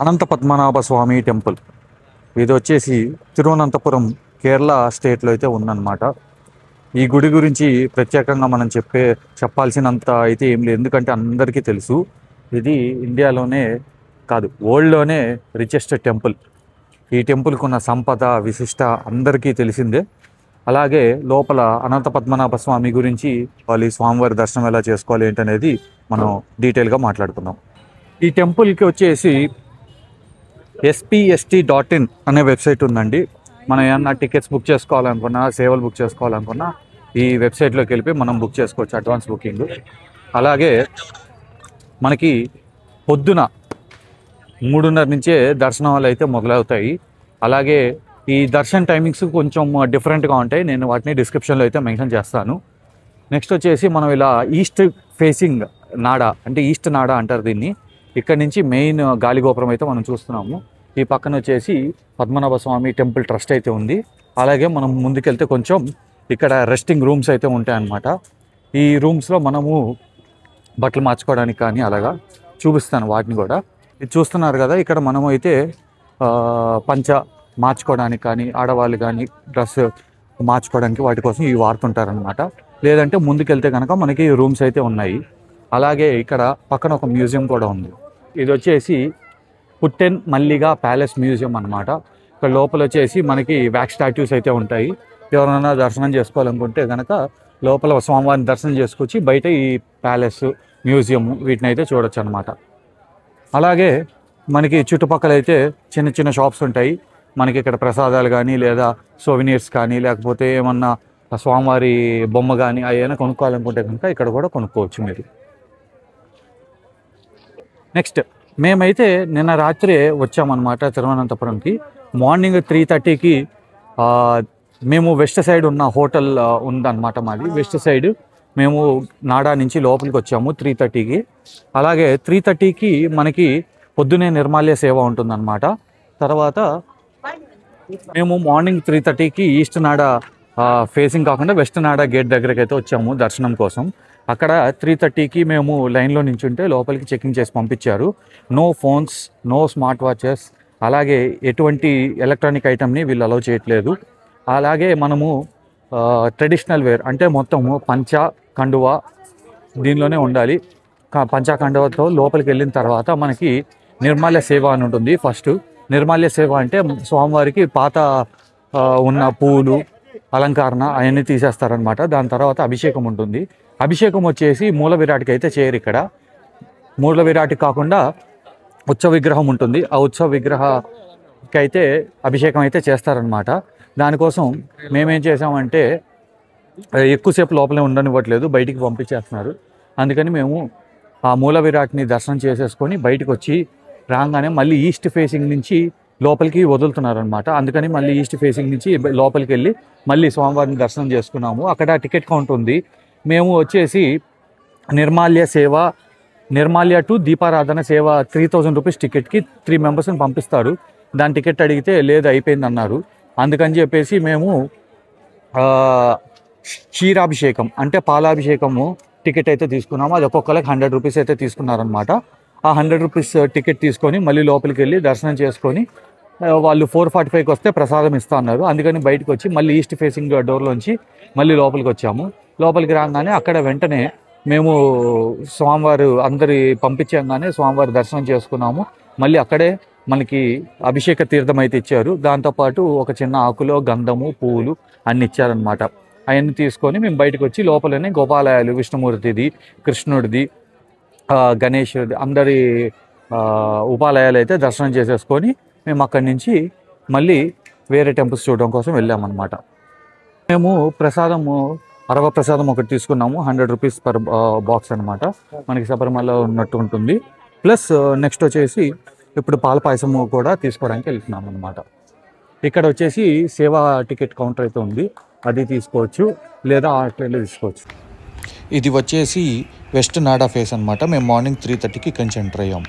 అనంత పద్మనాభ స్వామి temple. ఇది వచ్చేసి తిరువనంతపురం, కేరళ స్టేట్లో అయితే ఉందన్నమాట. ఈ గుడి గురించి ప్రత్యేకంగా మనం చెప్పాల్సినంత అయితే ఏం లేదు, ఎందుకంటే అందరికీ తెలుసు. ఇది ఇండియాలోనే కాదు, వరల్డ్లోనే రిచెస్ట్ టెంపుల్. ఈ టెంపుల్కి ఉన్న సంపద, విశిష్ట అందరికీ తెలిసిందే. అలాగే లోపల అనంత పద్మనాభ స్వామి గురించి, వాళ్ళు స్వామివారి దర్శనం ఎలా చేసుకోవాలి ఏంటనేది మనం డీటెయిల్గా మాట్లాడుకుందాం. ఈ టెంపుల్కి వచ్చేసి spst.in అనే వెబ్సైట్ ఉందండి. మనం ఏమన్నా టికెట్స్ బుక్ చేసుకోవాలనుకున్నా, సేవలు బుక్ చేసుకోవాలనుకున్నా ఈ వెబ్సైట్లోకి వెళ్ళి మనం బుక్ చేసుకోవచ్చు, అడ్వాన్స్ బుకింగ్. అలాగే మనకి పొద్దున 3:30 నుంచే దర్శనాలు అయితే మొదలవుతాయి. అలాగే ఈ దర్శన్ టైమింగ్స్ కొంచెం డిఫరెంట్గా ఉంటాయి, నేను వాటిని డిస్క్రిప్షన్లో అయితే మెన్షన్ చేస్తాను. నెక్స్ట్ వచ్చేసి మనం ఇలా ఈస్ట్ ఫేసింగ్ నాడ, అంటే ఈస్ట్ నాడ అంటారు దీన్ని. ఇక్కడ నుంచి మెయిన్ గాలిగోపురం అయితే మనం చూస్తున్నాము. ఈ పక్కన వచ్చేసి పద్మనాభ స్వామి టెంపుల్ ట్రస్ట్ అయితే ఉంది. అలాగే మనం ముందుకెళ్తే కొంచెం ఇక్కడ రెస్టింగ్ రూమ్స్ అయితే ఉంటాయన్నమాట. ఈ రూమ్స్లో మనము బట్టలు మార్చుకోవడానికి కానీ అలాగా చూపిస్తాను వాటిని కూడా. ఇది చూస్తున్నారు కదా, ఇక్కడ మనము అయితే పంచ మార్చుకోవడానికి కానీ, ఆడవాళ్ళు కానీ డ్రెస్ మార్చుకోవడానికి వాటి కోసం ఇవి వాడుతుంటారనమాట. లేదంటే ముందుకెళ్తే కనుక మనకి రూమ్స్ అయితే ఉన్నాయి. అలాగే ఇక్కడ పక్కన ఒక మ్యూజియం కూడా ఉంది. ఇది వచ్చేసి పుట్టెన్ మల్లిగా ప్యాలెస్ మ్యూజియం అనమాట. ఇక్కడ లోపల వచ్చేసి మనకి వ్యాక్స్ స్టాట్యూస్ అయితే ఉంటాయి. ఎవరైనా దర్శనం చేసుకోవాలనుకుంటే కనుక లోపల స్వామివారిని దర్శనం చేసుకొచ్చి బయట ఈ ప్యాలెస్, మ్యూజియం వీటిని అయితే చూడొచ్చు అనమాట. అలాగే మనకి చుట్టుపక్కల అయితే చిన్న చిన్న షాప్స్ ఉంటాయి. మనకి ఇక్కడ ప్రసాదాలు కానీ, లేదా సోవినీర్స్ కానీ, లేకపోతే ఏమన్నా స్వామివారి బొమ్మ కానీ అవేమైనా కొనుక్కోవాలనుకుంటే కనుక ఇక్కడ కూడా కొనుక్కోవచ్చు మీరు. నెక్స్ట్ మేమైతే నిన్న రాత్రే వచ్చామన్నమాట తిరువనంతపురంకి. మార్నింగ్ 3:30కి మేము వెస్ట్ సైడ్ ఉన్న హోటల్ ఉందన్నమాట మాది. వెస్ట్ సైడ్ మేము నాడా నుంచి లోపలికి వచ్చాము 3:30కి. అలాగే 3:30కి మనకి పొద్దునే నిర్మాల్య సేవ ఉంటుందన్నమాట. తర్వాత మేము మార్నింగ్ 3:30కి ఈస్ట్ నాడా ఫేసింగ్ కాకుండా వెస్ట్ నాడా గేట్ దగ్గరికి అయితే వచ్చాము దర్శనం కోసం. అక్కడ 3:30కి మేము లైన్లో నించుంటే లోపలికి చెకింగ్ చేసి పంపించారు. No phones, no smart watches, అలాగే ఎటువంటి ఎలక్ట్రానిక్ ఐటమ్ని వీళ్ళు అలౌ చేయట్లేదు. అలాగే మనము ట్రెడిషనల్ వేర్ అంటే మొత్తము పంచా కండువా దీనిలోనే ఉండాలి. పంచా కండువాతో లోపలికి వెళ్ళిన తర్వాత మనకి నిర్మాల్య సేవ అని ఉంటుంది. ఫస్ట్ నిర్మాల్య సేవ అంటే స్వామివారికి పాత ఉన్న పూలు, అలంకరణ అవన్నీ తీసేస్తారనమాట. దాని తర్వాత అభిషేకం ఉంటుంది. అభిషేకం వచ్చేసి మూల విరాట్కి అయితే చేయరు. ఇక్కడ మూల విరాట్కి కాకుండా ఉత్సవ విగ్రహం ఉంటుంది. ఆ ఉత్సవ విగ్రహకి అయితే అభిషేకం అయితే చేస్తారనమాట. దానికోసం మేమేం చేసామంటే ఎక్కువసేపు లోపలే ఉండనివ్వట్లేదు, బయటికి పంపించేస్తున్నారు. అందుకని మేము ఆ మూల విరాట్ని దర్శనం చేసేసుకొని బయటకు వచ్చి రాగానే మళ్ళీ ఈస్ట్ ఫేసింగ్ నుంచి లోపలికి వదులుతున్నారనమాట. అందుకని మళ్ళీ ఈస్ట్ ఫేసింగ్ నుంచి లోపలికి వెళ్ళి మళ్ళీ స్వామివారిని దర్శనం చేసుకున్నాము. అక్కడ టికెట్ కౌంటర్ ఉంది. మేము వచ్చేసి నిర్మాల్య సేవ, నిర్మాల్య టు దీపారాధన సేవ 3000 రూపీస్ టికెట్కి 3 మెంబర్స్ని పంపిస్తారు. దాని టికెట్ అడిగితే లేదు అయిపోయింది అన్నారు. అందుకని చెప్పేసి మేము క్షీరాభిషేకం అంటే పాలాభిషేకము టికెట్ అయితే తీసుకున్నాము. అది ఒక్కొక్కరికి 100 రూపీస్ అయితే తీసుకున్నారనమాట. ఆ 100 రూపీస్ టికెట్ తీసుకొని మళ్ళీ లోపలికి వెళ్ళి దర్శనం చేసుకొని వాళ్ళు 4:45కి వస్తే ప్రసాదం ఇస్తా అన్నారు. అందుకని బయటకు వచ్చి మళ్ళీ ఈస్ట్ ఫేసింగ్ డోర్లోంచి మళ్ళీ లోపలికి వచ్చాము. లోపలికి రాగానే అక్కడ వెంటనే మేము స్వామివారు అందరి పంపించగానే స్వామివారి దర్శనం చేసుకున్నాము. మళ్ళీ అక్కడే మనకి అభిషేక తీర్థం అయితే ఇచ్చారు. దాంతోపాటు ఒక చిన్న ఆకులో గంధము, పువ్వులు అన్ని ఇచ్చారనమాట. అవన్నీ తీసుకొని మేము బయటకు వచ్చి లోపలనే గోపాలయాలు, విష్ణుమూర్తిది, కృష్ణుడిది, గణేశుడిది అందరి ఉపాలయాలు అయితే దర్శనం చేసేసుకొని మేము అక్కడి నుంచి మళ్ళీ వేరే టెంపుల్స్ చూడడం కోసం వెళ్ళామన్నమాట. మేము ప్రసాదము అరవ ప్రసాదం ఒకటి తీసుకున్నాము. 100 రూపీస్ పర్ బాక్స్ అనమాట. మనకి శబరిమల ఉన్నట్టు ఉంటుంది. ప్లస్ నెక్స్ట్ వచ్చేసి ఇప్పుడు పాల పాయసము కూడా తీసుకోవడానికి వెళ్తున్నాం అనమాట. ఇక్కడ వచ్చేసి సేవా టికెట్ కౌంటర్ అయితే ఉంది, అది తీసుకోవచ్చు, లేదా ఆ ట్రైన్లో తీసుకోవచ్చు. ఇది వచ్చేసి వెస్ట్ నాడా ఫేస్ అనమాట. మేము మార్నింగ్ 3:30కి ఇక్కడి నుంచి ఎంటర్ అయ్యాము.